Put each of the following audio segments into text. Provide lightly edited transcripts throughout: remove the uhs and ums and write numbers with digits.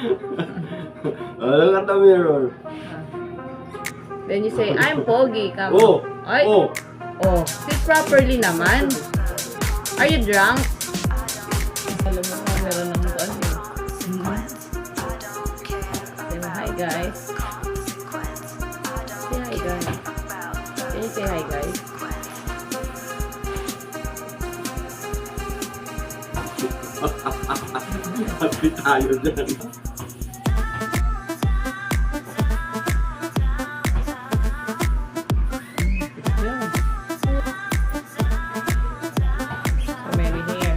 Look at the mirror. Then you say, I'm pogi. Come. Oh! Ay. Oh! Oh, sit properly naman. Are you drunk? Alam mo, meron ng doon eh. Say hi guys. Say hi guys. Can you say hi guys? Happy tayo dyan. Yeah. So many hair.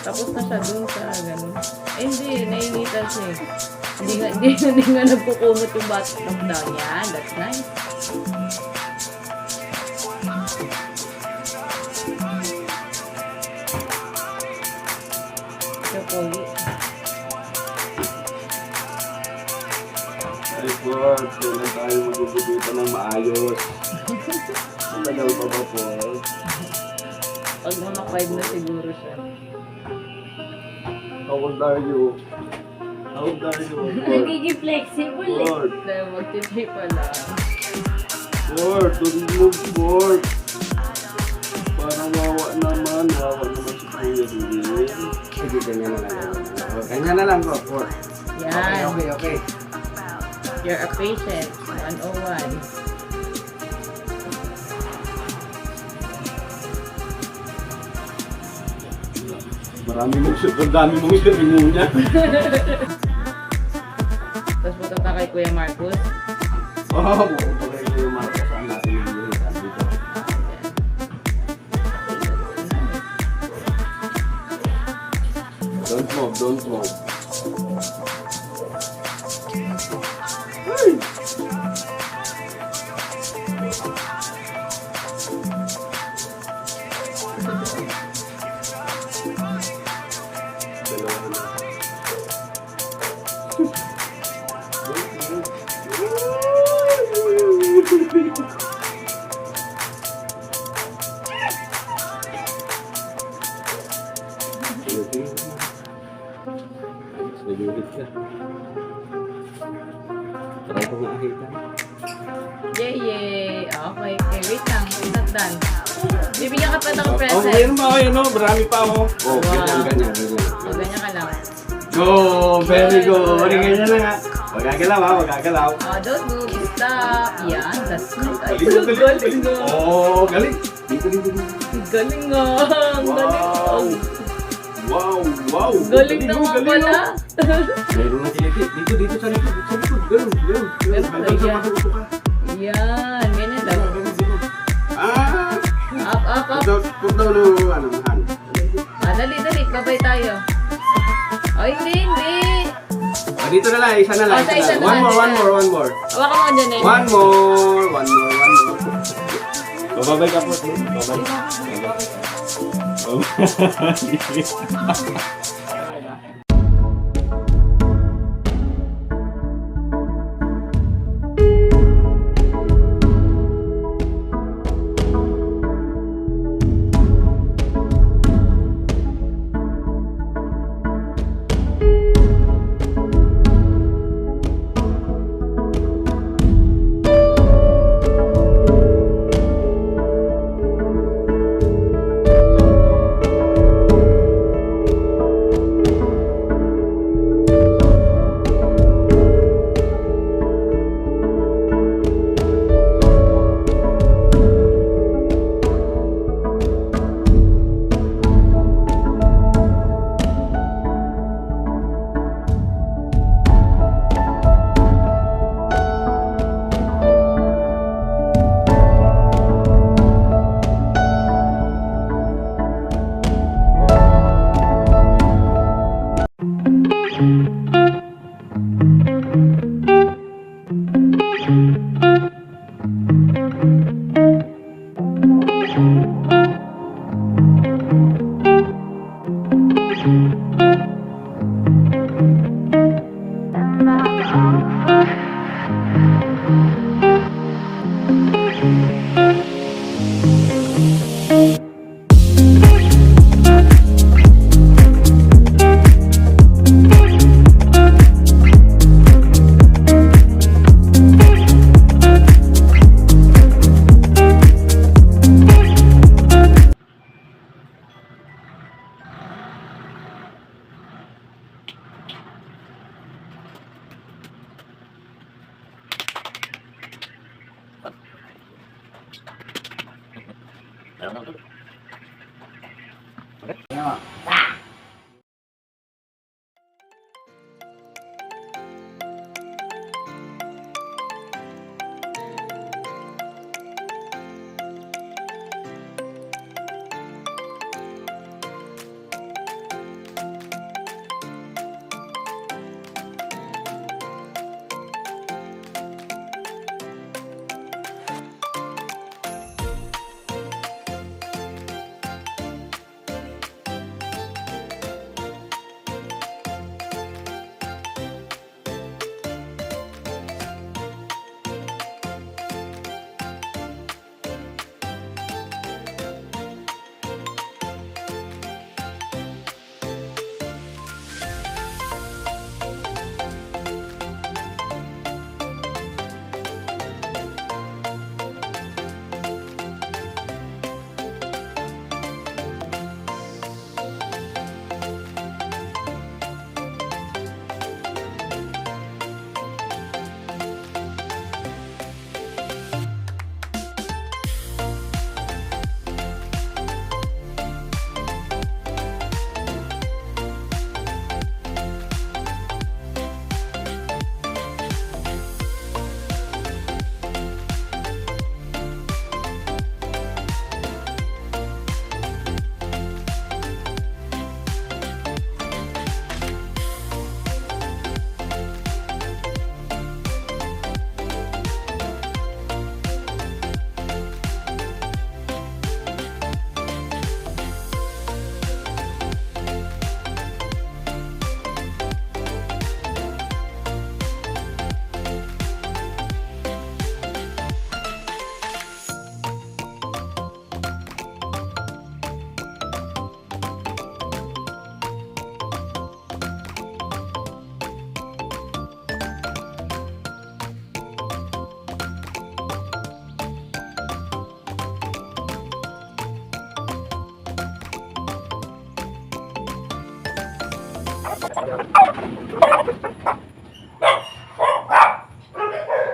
Tapos na siya dun sa ganun. Eh, hindi, naingitan siya eh. Hindi nga nagkukumot yung bathtub daw niya. That's nice. So, pogi. Ay po, kailan tayo magugupitan ng maayos. Ang tagal pa ba po? Pag mga 5 na siguro siya. How old are you? How old are you? Nagiging flexible eh. Ford, Dahil magtitay pa lang. Ford, don't move, Ford. Parang wawa naman si Kuya Ruel. Sige, ganyan na lang. Ganyan na lang po, Ford. Yan. Okay. You're a patient. 101. Ang dami mong ikarimunya. Tapos pupunta kay Kuya Marcos. Oo, okay na yung Marcos. Saan natin yung buhitan dito? Don't move, don't move. Hey! Dalawa na. Nagulit ka. Try ko nga kita. Yay! Okay, okay. Wait lang. It's not done. Bibigyan ka pa ng Oh, present. mayroon ba kayo, no? Marami pa ako. Oh, Wow. ganyan. So, ganyan ka lang. Go! Very good! Ganyan na nga. Wag gagalaw ha, wag gagalaw. Oh, don't move. Stop. Yan. That's nice. Ay, Galing. nga. Oh, galing. Dito. Galing nga. Ang galing. Wow. Galing naman pala. Mayroon na tiniti. Dito sa likod. Ganun. Hanggang sa matuto ka. Yan. Ganyan daw. Ganun. Ah! Up. Put down yung hand. Dali. Babay tayo. Oh, hindi. Ah, dito na lang, isa na lang. Oh, isa na lang. One more. Hawakan mo dyan eh. One more. Bababay ka po. Babay.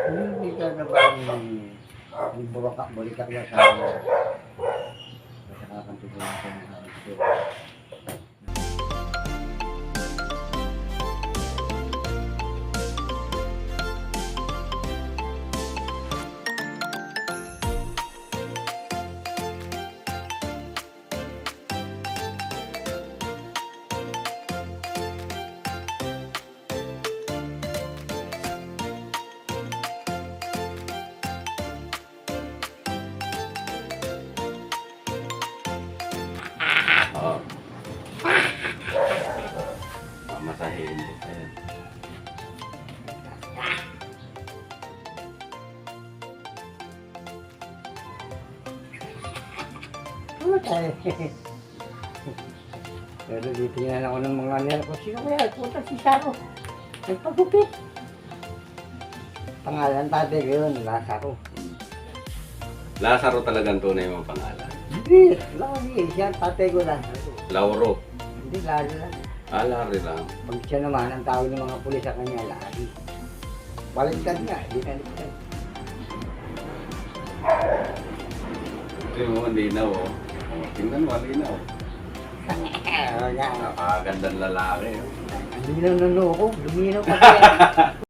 Hindi ka na ba yung balikat na sa kakantubo natin ng aking. Oo. Mamasahin din. Ayan. Pero di tingnan ako ng mga nila ko. Sino kaya? Punta si Saro. Nagpagupit. Pangalan tatay ko yun, Lazaro. Lazaro talagang tunay mong pangalan. Hindi, lagi. Siya tatay ko lang. Lauro. Hindi, lalo lang. Lari lang. Pag siya naman, ang tawag ng mga pulis sa kanya, lari. Baliktad nga, hindi na liktad. Tingnan mo, linaw oh. Oh, tingnan mo, linaw. Ano nga, Napakagandang lalaki. Oh. ang linaw ng loko, luminaw pa siya.